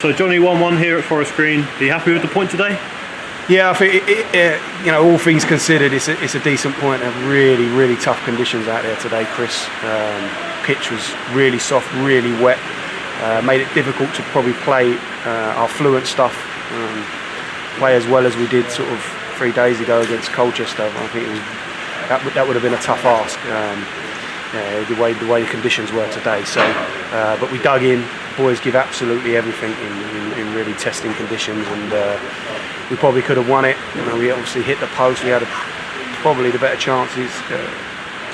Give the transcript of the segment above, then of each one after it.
So Johnny, 1-1 here at Forest Green. Are you happy with the point today? Yeah, I think all things considered, it's a decent point. Of really tough conditions out there today, Chris. Pitch was really soft, really wet. Made it difficult to probably play our fluent stuff, play as well as we did sort of 3 days ago against Colchester. I think that would have been a tough ask. The way the conditions were today. So, but we dug in. Boys give absolutely everything in really testing conditions, and we probably could have won it. We obviously hit the post. We had probably the better chances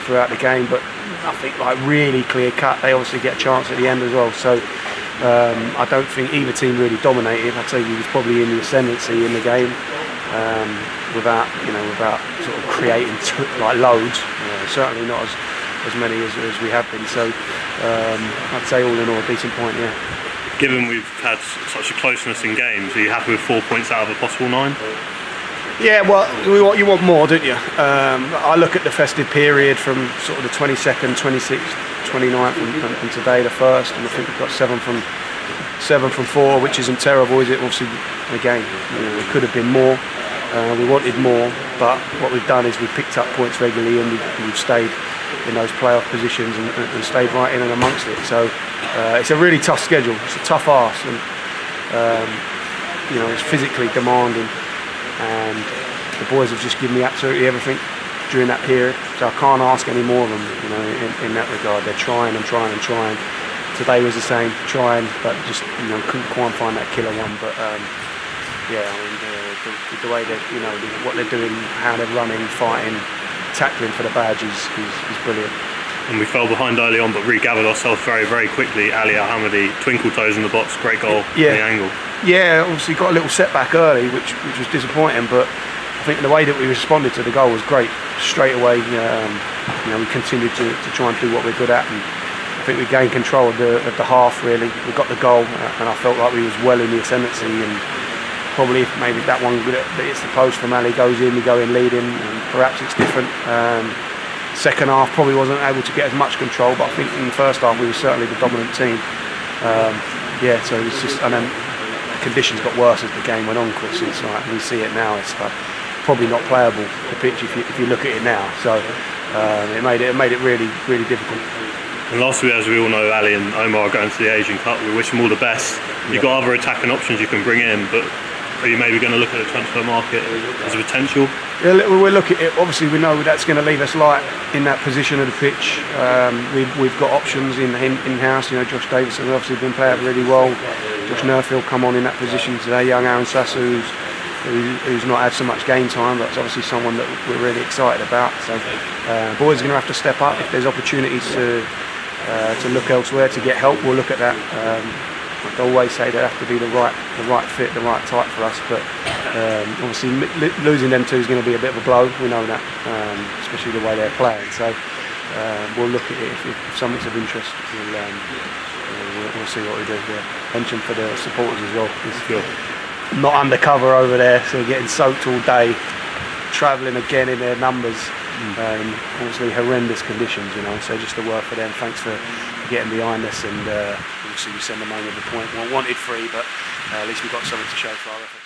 throughout the game, but nothing like really clear cut. They obviously get a chance at the end as well. So I don't think either team really dominated. I'd say we was probably in the ascendancy in the game without sort of creating like loads. Certainly not as many as we have been, so I'd say all in all a decent point, yeah. Given we've had such a closeness in games, are you happy with 4 points out of a possible 9? Yeah, well, you want more, don't you? I look at the festive period from sort of the 22nd, 26th, 29th and today the 1st, and I think we've got 7 from 4, which isn't terrible, is it? Obviously, again, it could have been more. We wanted more, but what we've done is we've picked up points regularly, and we've stayed in those playoff positions and stayed right in and amongst it. So it's a really tough schedule. It's a tough ask, and it's physically demanding. And the boys have just given me absolutely everything during that period. So I can't ask any more of them. In that regard, they're trying and trying and trying. Today was the same, trying, but just couldn't quite find that killer one. But the way that what they're doing, how they're running, fighting, tackling for the badge is brilliant. And we fell behind early on, but regathered ourselves very quickly. Al-Hamadi, twinkle toes in the box, great goal, the angle. Yeah, obviously got a little setback early, which was disappointing, but I think the way that we responded to the goal was great. Straight away, we continued to try and do what we're good at, and I think we gained control of the half. Really, we got the goal, and I felt like we was well in the ascendancy, and probably if maybe that one that hits the post from Ali goes in, we go in leading, and perhaps it's different. Second half probably wasn't able to get as much control, but I think in the first half we were certainly the dominant team. So it's just, and then the conditions got worse as the game went on, Chris. It's like we see it now. It's like probably not playable, the pitch, if you look at it now. So it made it really difficult. And lastly, as we all know, Ali and Omar are going to the Asian Cup. We wish them all the best. You've got other attacking options you can bring in, but are you maybe going to look at the transfer market as a potential? Yeah, we'll look at it. Obviously, we know that's going to leave us light in that position of the pitch. We've got options in-house. Josh Davison has obviously been playing really well. Josh Nerfield come on in that position today. Young Aaron Sassu, who's not had so much game time, but it's obviously someone that we're really excited about. So, boys are going to have to step up. If there's opportunities to look elsewhere to get help, we'll look at that. I always say they have to be the right fit, the right type for us. But obviously losing them two is going to be a bit of a blow. We know that, especially the way they're playing. So we'll look at it if something's of interest. We'll see what we do. Yeah. Mention for the supporters as well. It's not undercover over there, so getting soaked all day, travelling again in their numbers. Obviously horrendous conditions, so just a word for them. Thanks for getting behind us, and obviously we send them home with the point. Well, wanted 3, but at least we've got something to show for our efforts.